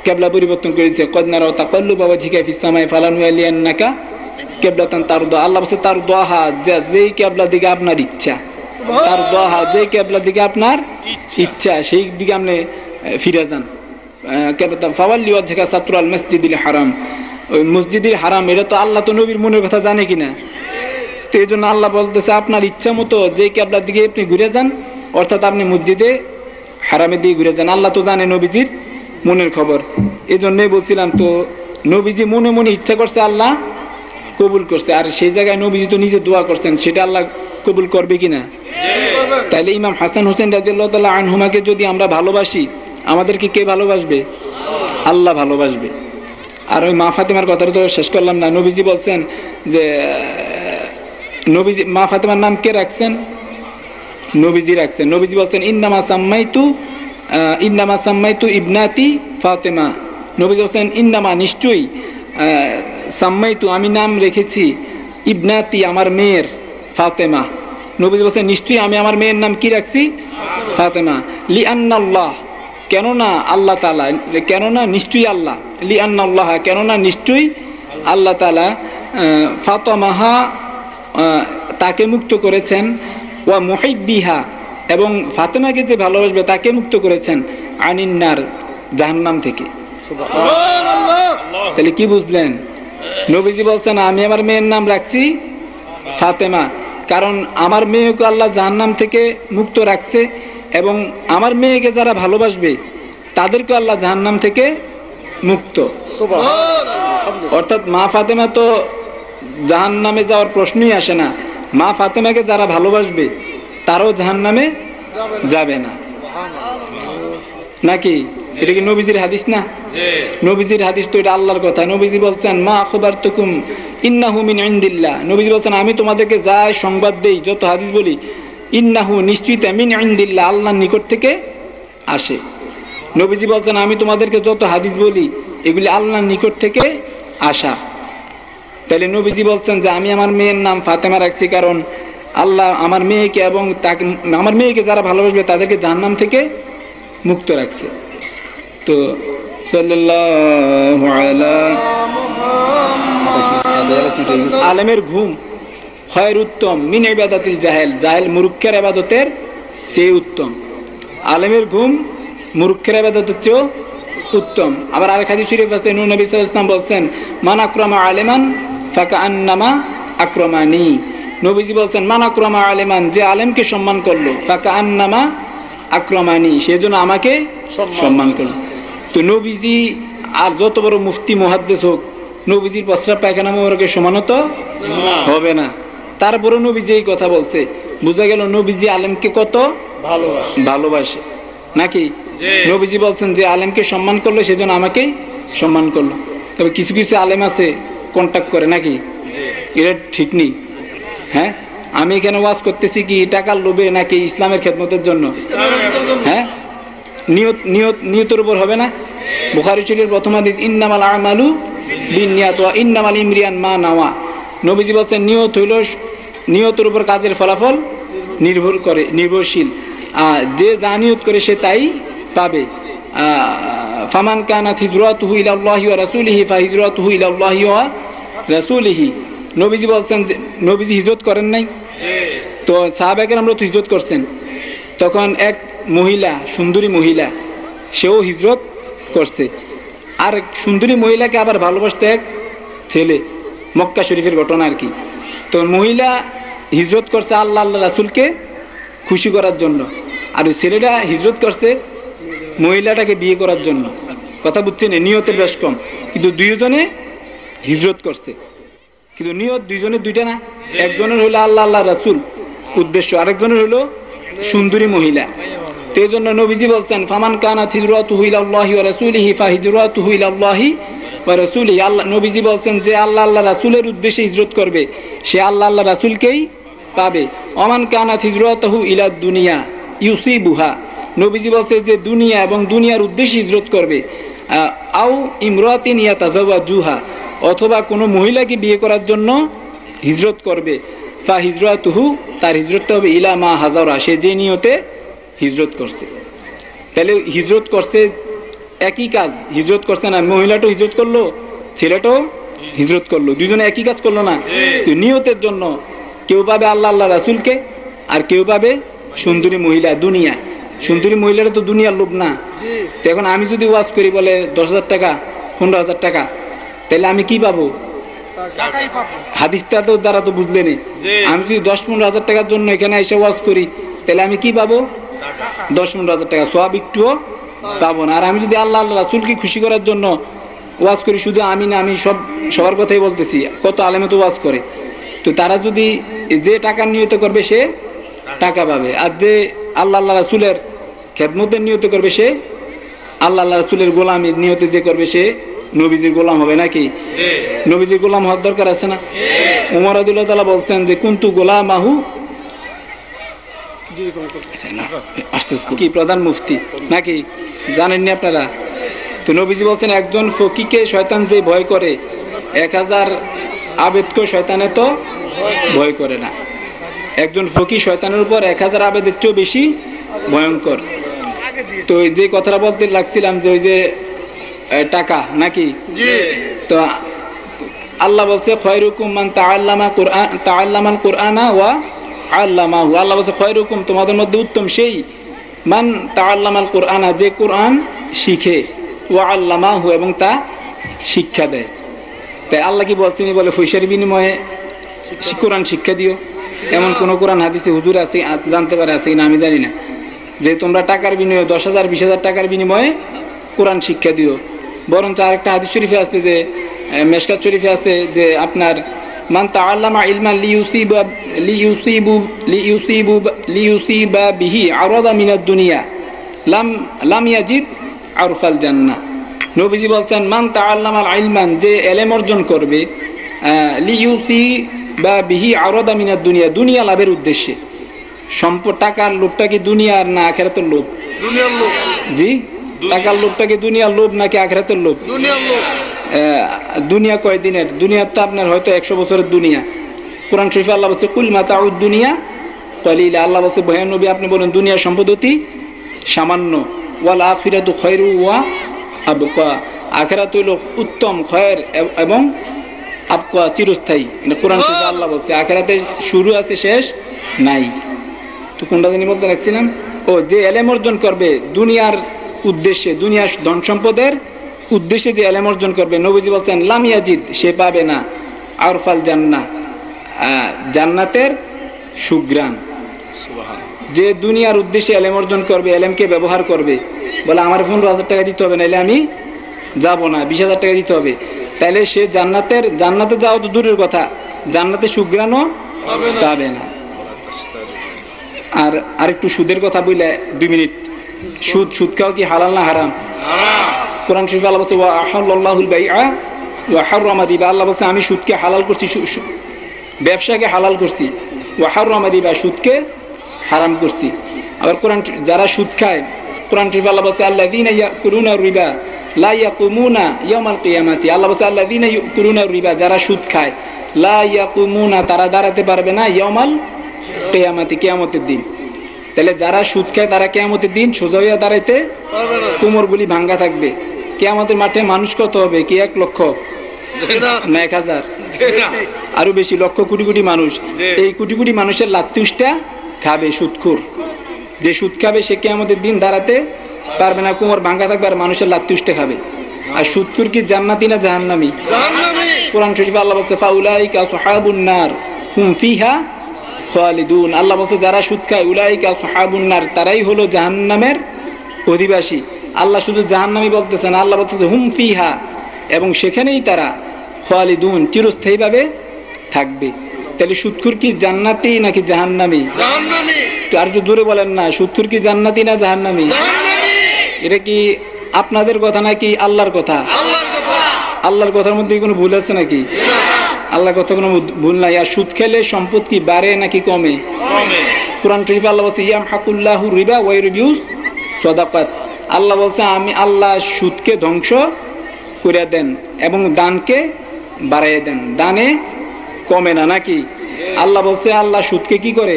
কিবলা পরিবর্তন করেছে। কদ নারা তাকাল্লুবা ওয়াজহিকা ফিস সামাই ফালানুওয়ালিয়ান্নাকা কিবলাতান তারদা। আল্লাহ বলছে তার দোয়া, যেই কিবলা দিকে আপনার ইচ্ছা, তার দোয়া, যেই কিবলা দিকে আপনার ইচ্ছা, সেই দিকে আপনি ফিরে যান। ফাওয়াল্লি ওয়াজহাকা সাতরাল মসজিদিল হারাম, ওই মসজিদুল হারাম, এটা তো আল্লাহ তো নবীর মনের কথা জানে কিনা? তো এই জন্য আল্লাহ বলতেছে আপনার ইচ্ছা মতো যে কিবলার দিকে আপনি ঘুরে যান, অর্থাৎ আপনি মসজিদে হারামের দিকে ঘুরে যান। আল্লাহ তো জানে নবীজির মনের খবর, এই জন্যই বলছিলাম। তো নবীজি মনে মনে ইচ্ছা করছে, আল্লাহ কবুল করছে, আর সেই জায়গায় নবীজি তো নিজে দোয়া করছেন, সেটা আল্লাহ কবুল করবে কিনা? তাইলে ইমাম হাসান হুসাইন রাদিয়াল্লাহু তাআলা আনহুমাকে যদি আমরা ভালোবাসি, আমাদেরকে কে ভালোবাসবে? আল্লাহ ভালোবাসবে। আর ওই মা ফাতেমার কথাটা তো শেষ করলাম না। নবীজি বলছেন যে, নবীজি মা ফাতেমার নাম কে রাখছেন? নবীজি রাখছেন। নবীজি বলছেন ইন্নামা সাম্মাইতু ইবনাতি ফাতেমা। নবীজি বলছেন ইন্নামা, নিশ্চয়ই, সাম্মাইতু, আমি নাম রেখেছি, ইবনাতি, আমার মেয়ের, ফাতেমা। নবীজি বলছেন নিশ্চয়ই আমি আমার মেয়ের নাম কি রাখছি? ফাতেমা। লিআন্নাল্লাহ, কেননা আল্লাহ তাআলা, কেননা নিশ্চয়ই আল্লাহ, লিআন্নাল্লাহ, কেননা নিশ্চয়ই আল্লাহ তাআলা, ফাতেমাহা, তাকে মুক্ত করেছেন, ওয়া মুহিব্বিহা, এবং ফাতেমাকে যে ভালোবাসবে তাকে মুক্ত করেছেন, আনিন্নার, জাহান্নাম থেকে। তাহলে কি বুঝলেন? নবীজি বলছেন আমি আমার মেয়ের নাম রাখছি ফাতেমা, কারণ আমার মেয়েকে আল্লাহ জাহান্নাম থেকে মুক্ত রাখছে, এবং আমার মেয়েকে যারা ভালোবাসবে তাদেরকে আল্লাহ জাহান্নাম থেকে মুক্ত। অর্থাৎ মা ফাতেমা তো জাহান্নামে যাওয়ার প্রশ্নই আসে না। মা ফাতেমাকে যারা ভালোবাসবে তারাও জাহান্নামে যাবে না, নাকি? এটা কি নবীজির হাদিস না? নবীজির হাদিস তো, এটা আল্লাহর কথা। নবীজি বলছেন মা আখবারতুকুম ইন্নাহু মিন ইনদিল্লাহ। নবীজি বলছেন আমি তোমাদেরকে যা সংবাদ দেই, যত হাদিস বলি, ইন্নাহু, নিশ্চয়ই, মিন ইনদিল্লাহ, আল্লাহর নিকট থেকে আসে। নবীজি বলছেন আমি তোমাদেরকে যত হাদিস বলি এগুলি আল্লাহর নিকট থেকে আসা। তাহলে নবীজি বলছেন যে আমি আমার মেয়ের নাম ফাতেমা রাখছি কারণ আল্লাহ আমার মেয়েকে এবং তাকে, আমার মেয়েকে যারা ভালোবাসবে তাদেরকে জাহান্নাম থেকে মুক্ত রাখছে। তো সাল্লাল্লাহু আলা আলেমের ঘুম খয়র উত্তম মিন ইবাদাতিল জাহেল, জাহেল মূর্খের ইবাদতের চেয়ে উত্তম। আলেমের ঘুম মূর্খের ইবাদতের চেয়ে উত্তম। আবার আরেক হাদিস শরীফ আছে, নূর নবী সাল্লাল্লাহু আলাইহি ওয়াসাল্লাম বলছেন মান আকরামা আলেমান ফাকাআন্নামা আকরামানি। নবীজি বলছেন মান আকরামা আলেমান, যে আলেমকে সম্মান করলো, ফাকাআন্নামা আকরামানি, সেজন্য আমাকে সম্মান করলো। তো নবীজি আর যত বড় মুফতি মুহাদ্দিস হোক, নবীজির প্রস্রাব পায়খানা মোবারকের সমান তো হবে না। তারপরে নবীজি এই কথা বলছে, বোঝা গেল নবীজি আলেমকে কত ভালোবাসে নাকি। নবীজি বলছেন যে আলেমকে সম্মান করলো সেজন্য আমাকেই সম্মান করলো। তবে কিছু কিছু আলেম আছে কন্ট্যাক্ট করে নাকি, এটা ঠিক নেই। হ্যাঁ, আমি এখানে ওয়াজ করতেছি কি টাকার লোভে নাকি ইসলামের খেদমতের জন্য? হ্যাঁ, নিয়তের উপর হবে না। বুখারী শরীফের প্রথম হাদিস ইন্নামাল আমালু বিন্নিয়াত ওয়া ইন্নামাল ইমরিয়ান মা নাওয়া। নবীজি বলেন নিয়ত হইল, নিয়তের উপর কাজের ফলাফল নির্ভরশীল। যে যা নিয়ত করে সে তাই পাবে। ফামান কানাত হিজরাতুহু ইলাল্লাহি ওয়া রাসূলিহি ফাহিজরাতুহু ইলাল্লাহি ওয়া রাসূলিহি। নবীজি বলছেন, নবীজি হিজরত করেন নাই তো সাহাবায়ে কেরামরা তো হিজরত করছেন। তখন এক মহিলা, সুন্দরী মহিলা, সেও হিজরত করছে। আর সুন্দরী মহিলাকে আবার ভালোবাসতে এক ছেলে, মক্কা শরীফের ঘটনা আর কি। তো মহিলা হিজরত করছে আল্লাহ রাসূলকে খুশি করার জন্য, আর ওই ছেলেটা হিজরত করছে মহিলাটাকে বিয়ে করার জন্য। কথা বুঝছেন, নিয়তের বেশ কম, কিন্তু দুইজনে হিজরত করছে, কিন্তু নিয়ত দুইজনের দুইটা না। একজনের হলো আল্লাহ রাসূল উদ্দেশ্য, আরেকজনের হলো সুন্দরী মহিলা। তো এই জন্য নবীজি বলছেন ফামান কানাত হিজরাতুহু ইলাল্লাহি ওয়া রাসূলিহি ফাহিজরাতুহু ইলাল্লাহি ওয়া রাসূলিহি। আল্লাহ নবীজি বলছেন যে আল্লাহ রাসূলের উদ্দেশ্যে হিজরত করবে সে আল্লাহ রাসূলকেই পাবে। ওমান কানাত হিজরাতুহু ইলা দুনিয়া ইউসিবুহা। নবীজি বলছে যে দুনিয়া এবং দুনিয়ার উদ্দেশ্যে হিজরত করবে। আও ইমরাতিন ইয়াতাজাওয়াজুহা, অথবা কোনো মহিলাকে বিয়ে করার জন্য হিজরত করবে। ফা হিজরাতুহু, তার হিজরতটা হবে ইলা মা হাজারা, সে যে নিয়তে হিজরত করছে। তাহলে হিজরত করছে একই কাজ, হিজরত করছে না, মহিলাটাও হিজরত করলো ছেলেটাও হিজরত করলো, দুজনে একই কাজ করলো না। নিয়তের জন্য কেউ পাবে আল্লাহ রাসূলকে আর কেউ পাবে সুন্দরী মহিলা দুনিয়া। সুন্দরী মহিলাটা তো দুনিয়ার লোভ না। তো এখন আমি যদি ওয়াজ করি বলে 10,000 টাকা 15,000 টাকা, তাহলে আমি কি পাবো? হাদিসটা তো দ্বারা তো বুঝলেন। আমি যদি 10-15,000 টাকার জন্য এখানে এসে ওয়াজ করি তাহলে আমি কি পাবো? 10-15,000 টাকা, সওয়াব একটুও পাবো না। আর আমি যদি আল্লাহ রাসূলকে খুশি করার জন্য ওয়াজ করি, শুধু আমি না, আমি সবার কথাই বলতেছি, কত আলেমে তো ওয়াজ করে, তো তারা যদি যে টাকার নিয়ত করবে সে টাকা পাবে, আর যে আল্লাহ রাসূলের খেদমতের নিয়ত করবে সে আল্লাহ রাসূলের গোলামির নিয়তে যে করবে সে নবীজির গোলাম হবে নাকি? নবীজির গোলাম হওয়ার দরকার আছে না? ওমর রাদিয়াল্লাহু তাআলা বলছেন যে কুনতু গোলামাহু, কি প্রধান মুফতি নাকি জানেননি আপনারা? তো নবীজি বলছেন একজন ফকিকে শয়তান যে ভয় করে 1000 আবেদকে শয়তানে তো ভয় করে না। একজন ফকি শয়তানের উপর 1000 আবেদের চেয়েও বেশি ভয়ঙ্কর। তো যে কথাটা বলতে লাগছিলাম যে ওই যে টাকা নাকি, তো আল্লাহ বলছে খয়রুকুম মান তাআল্লামাল কুরআনা ওয়া আল্লামাহু। আল্লাহ বলছে খয়রুকুম, তোমাদের মধ্যে উত্তম সেই মান তাআল্লামাল কুরআনা, যে কোরআন শিখে, ওয়া আল্লামাহু, এবং তা শিক্ষা দেয়। তাই আল্লাহ কি বলছেন? বলে পয়সার বিনিময়ে কোরআন শিক্ষা দিও। এমন কোন কোরআন হাদিসে হুজুর আছে, জানতে পারে আছে কিনা আমি জানি না, যে তোমরা টাকার বিনিময়ে 10,000 20,000 টাকার বিনিময়ে কোরআন শিক্ষা দিও। বরঞ্চ আরেকটা হাদিস শরীফে আছে, যে মেশকাত শরীফে আছে, যে আপনার মান তাআল্লামা ইলমান লিইউসিবা বিহি আরাদা মিনাদ দুনিয়া লাম ইয়াজিদ আরফাল জান্নাহ। নবীজি বলছেন মান তাআল্লামাল ইলমান, যে ইলম অর্জন করবে, লিইউসিবা বিহি আরাদা মিনাদ দুনিয়া, দুনিয়া লাভের উদ্দেশ্যে। সম্পদ, টাকার লোভটা কি দুনিয়ার না আখিরাতের লোভ? দুনিয়ার লোভ। জি, টাকার লোভটা কি দুনিয়ার লোভ নাকি আখিরাতের লোভ? দুনিয়ার লোভ। দুনিয়া কয়দিনের? দুনিয়া তো আপনার হয়তো 100 বছরের দুনিয়া। কোরআন শরীফে আল্লাহ বলছে কুল মাতাউদ দুনিয়া কলিলা। আল্লাহ বলছে ভয় নবী আপনি বলেন দুনিয়ার সম্পদ অতি সামান্য। ওয়াল আখিরাতু খায়রু ওয়া আবকা, আখিরাত হইল উত্তম, খয়ের এবং আবকা চিরস্থায়ী। কোরআন শরীফে আল্লাহ বলছে আখিরাতে শুরু আছে শেষ নাই। তো কোনটা জানি বলতে লাগছিলাম, ও যে ইলম অর্জন করবে দুনিয়ার উদ্দেশ্যে, দুনিয়ার ধন সম্পদের উদ্দেশ্যে যে ইলম অর্জন করবে, নবীজি বলছেন লাম ইয়াজিদ, সে পাবে না আরফাল জান্নাহ, জান্নাতের সুঘ্রাণ। যে দুনিয়ার উদ্দেশ্যে ইলম অর্জন করবে, ইলমকে ব্যবহার করবে, বলে আমার 15,000 টাকা দিতে হবে, নাইলে আমি যাব না, 20,000 টাকা দিতে হবে, তাহলে সে জান্নাতে যাওয়া তো দূরের কথা, জান্নাতে সুঘ্রাণও পাবে না। আর আরেকটু সুদের কথা বললে 2 মিনিট। সুদ খাওয়া কি হালাল না হারাম? কোরআন শরীফে আল্লাহ বলছে ওয়া আহাল্লাহুল বাইআ ওয়া হাররামা রিবা। আল্লাহ বলছে আমি সুদকে হালাল করছি, ব্যবসাকে হালাল করছি। ওয়া হাররামা রিবা, সুদকে হারাম করছি। আবার কোরআন যারা সুদ খায়, কোরআন শরীফে আল্লাহ বলছে আল্লাযীনা ইয়াকুলুনা রিবা লা ইয়াকুমুনা ইয়াওমাল কিয়ামাতি। আল্লাহ বলছে আল্লাযীনা ইয়াকুলুনা রিবা, যারা সুদ খায়, লা ইয়াকুমুনা, তারা দাঁড়াতে পারবে না, ইয়াওমাল কিয়ামাতি, কিয়ামতের দিন। তাহলে যারা সুদ খায় তারা কিয়ামতের দিন সোজা হইয়া দাঁড়াইতে পারবে না, কোমরগুলি ভাঙ্গা থাকবে। কিয়ামতের মাঠে মানুষ কত হবে? কি 1 লক্ষ না 1000? আরো বেশি, লক্ষ কোটি কোটি মানুষ। এই কোটি কোটি মানুষের লাত্তুসটা খাবে সুদখোর। যে সুদ খাবে সে কিয়ামতের দিন দাঁড়াতে পারবে না, কোমর ভাঙ্গা থাকবে, আর মানুষের লাত্তুসটা খাবে। আর সুদখোর কি জান্নাতি না জাহান্নামী? কোরআন শরীফে আল্লাহ বলছে ফাউলাইকা আসহাবুন নার হুম ফিহা খালিদুন। আল্লাহ বলছে যারা সুদ খায় উলাইকা আসহাবুন নার, তারাই হলো জাহান্নামের অধিবাসী। আল্লাহ শুধু জাহান্নামী বলতেছেন, আল্লাহ বলতেছে হুম ফিহা, এবং সেখানেই তারা খালিদুন, চিরস্থায়ীভাবে থাকবে। তাহলে সুদখোর কি জান্নাতি নাকি জাহান্নামী?
জাহান্নামী।
আর একটু জোরে বলেন না, সুদখোর কি জান্নাতি না জাহান্নামী?
জাহান্নামী।
এটা কি আপনাদের কথা নাকি আল্লাহর কথা?
আল্লাহর কথা।
আল্লাহর কথার মধ্যে কোনো ভুল আছে নাকি? আল্লাহর কথা কোনো ভুল নাই। আর সুদ খেলে সম্পদ কি বাড়ে নাকি কমে? কোরআন শরীফে আল্লাহ বলছে ইয়ামহাকুল্লাহু রিবা ওয়া ইউরবিউস সাদাকাত। আল্লাহ বলছে আমি আল্লাহ সুদকে ধ্বংস করে দেন এবং দানকে বাড়াইয়ে দেন, দানে কমে না নাকি? আল্লাহ বলছে আল্লাহ সুদকে কি করে?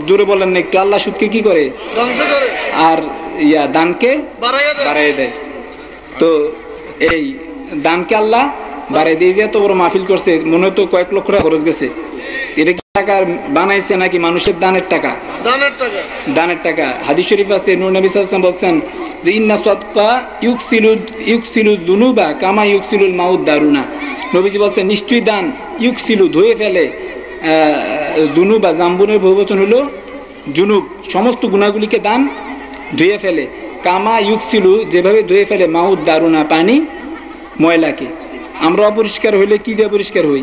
জোরে বলেন না একটু, আল্লাহ সুদকে কি করে?
ধ্বংস করে।
আর দানকে বাড়াইয়ে দেয়। তো এই দানকে আল্লাহ বাড়াই দিয়ে যে এত বড় মাহফিল করছে, মনে হতো কয়েক লক্ষ টাকা খরচ গেছে। এটা কি টাকা বানাইছে নাকি মানুষের দানের টাকা? দানের টাকা। হাদিস শরীফ আছে, নূর নবী সাল্লাল্লাহু আলাইহি ওয়াসাল্লাম বলছেন যে ইন্না সাদকা ইউকসিলু যুনুবা কামা ইউকসিলুল মাউদ দারুনা। নবীজি বলছেন নিশ্চয়ই দান ইউকসিলু, ধুয়ে ফেলে, দুনুবা জাম্বুনের বহুবচন হলো জুনুব, সমস্ত গুনাহগুলিকে দান ধুয়ে ফেলে। কামা ইউকসিলু, যেভাবে ধুয়ে ফেলে, মাউদ দারুনা, পানি ময়লাকে। আমরা অপরিষ্কার হইলে কি দিয়ে পরিষ্কার হই?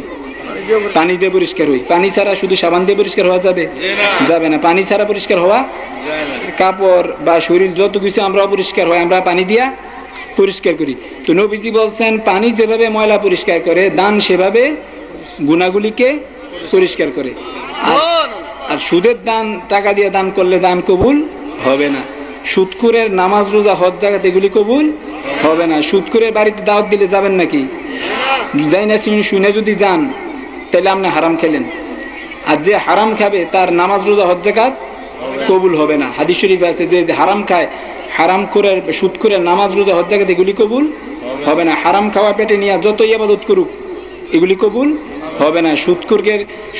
পানি দিয়ে পরিষ্কার হই। পানি ছাড়া শুধু সাবান দিয়ে পরিষ্কার হওয়া যাবে? যাবে না। পানি ছাড়া পরিষ্কার হওয়া, কাপড় বা শরীর যত কিছু আমরা অপরিষ্কার হয় আমরা পানি দিয়া পরিষ্কার করি। তো নবীজি বলছেন পানি যেভাবে ময়লা পরিষ্কার করে, দান সেভাবে গুনাহগুলিকে পরিষ্কার করে। আর সুদের দান, টাকা দিয়ে দান করলে দান কবুল হবে না। সুদখোরের নামাজ রোজা হজ জাকাত এগুলি কবুল হবে না। সুদখোরের বাড়িতে দাওয়াত দিলে যাবেন নাকি? যাই না, শুনে যদি যান তাহলে আপনি হারাম খেলেন। আর যে হারাম খাবে তার নামাজ রোজা হজ জাকাত কবুল হবে না। হাদিস শরীফে আছে যে হারাম খায়, হারামখোরের সুদখোরের নামাজ রোজা হজ জাকাত এগুলি কবুল হবে না। হারাম খাওয়া পেটে নিয়ে যত ইবাদত করুক এগুলি কবুল হবে না।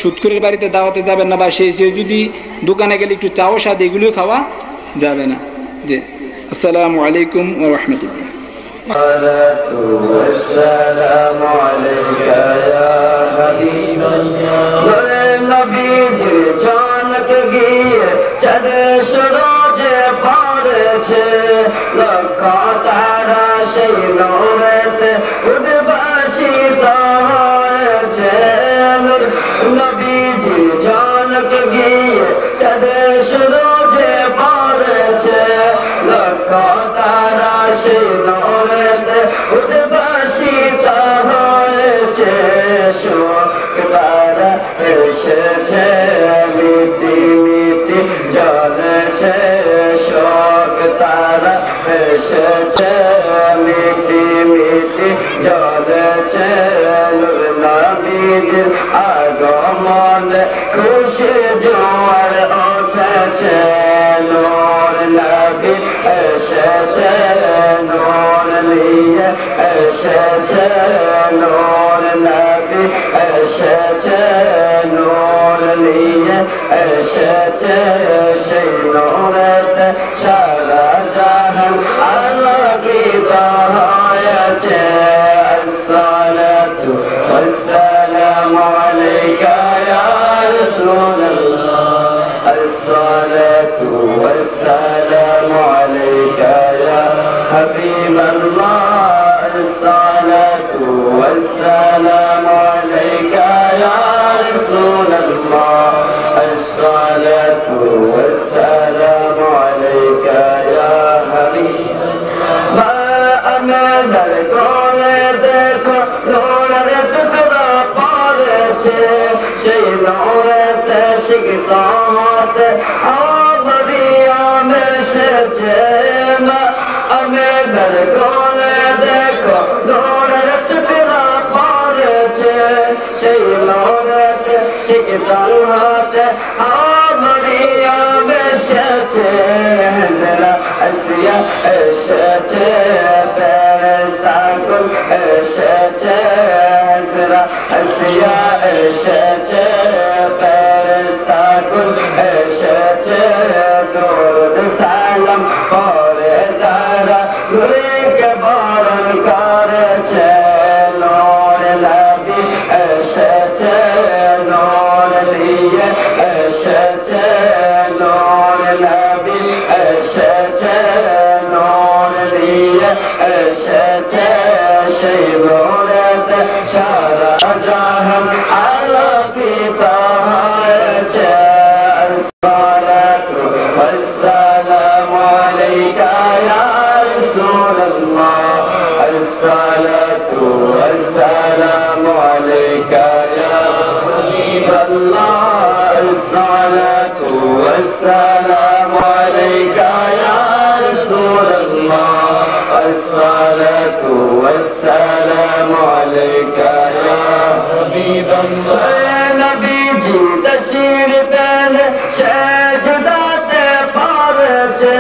সুদখোরের বাড়িতে দাওয়াতে যাবেন না, বা সে যদি দোকানে গেলে একটু চাও স্বাদ এগুলিও খাওয়া যাবে না। জি, আসসালামু আলাইকুম ওয়া রাহমাতুল্লাহ।
আগমন খুশি জোয়ার উঠেছে, নূর নবী এসেছে, নূর নিয়ে এসেছে, নূর নবী এসেছে, নূর নিয়ে এসেছে, সেই নূরেতে সারা জাহান আলোকিত হয়েছে। আসসালাতু ওয়াসসালামু আলাইকা ইয়া রাসূলুল্লাহ, আসসালাতু ওয়াসসালামু আলাইকা ইয়া হাবিবাল্লাহ, আসসালাতু ওয়াসসালামু আলাইকা ইয়া इताअत आबदिया में शेमा हमें घर कोने देखो दौड़ टुकड़ा पारे छे शेलोरत शेतात आबदिया में शेमा अस्या शेचे पेरस्ताकुल शेचे अस्या शेचे पेरस्ताकुल शेचे दूर सालम परे तारा गुरे के बारन कार छे नूर नबी शेचे नूर लिए शेचे नूर नबी शेचे नूर लिए शेचे शेलोरत सारा जहान आला की ताहाचे अस्सलातु वस्सलामु अलैका या रसूल अल्लाह अस्सलातु वस्सलामु अलैका या हबीब अल्लाह अस्सलातु वस्सलामु अलैका या रसूल अल्लाह अस्सलातु वस्सलामु अलैका या हबीब अल्लाह नबी जी तशरीफ ले शहदाते पार छे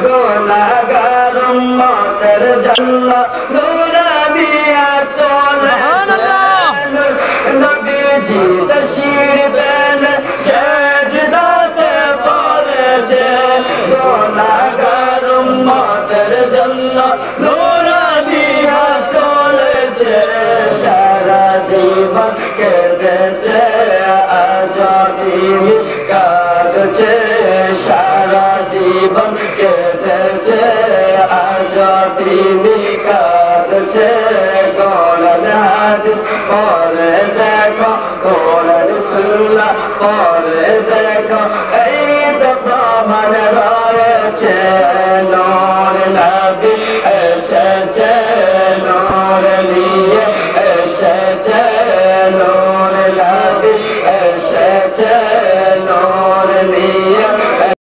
गुनाहगार उम्मतर जन्नत नूर दिया तोले नबी जी तशरीफ ले शहदाते पार छे गुनाहगार उम्मतर जन्नत नूर दिया तोले छे सारा जीवन के दे छे आजादी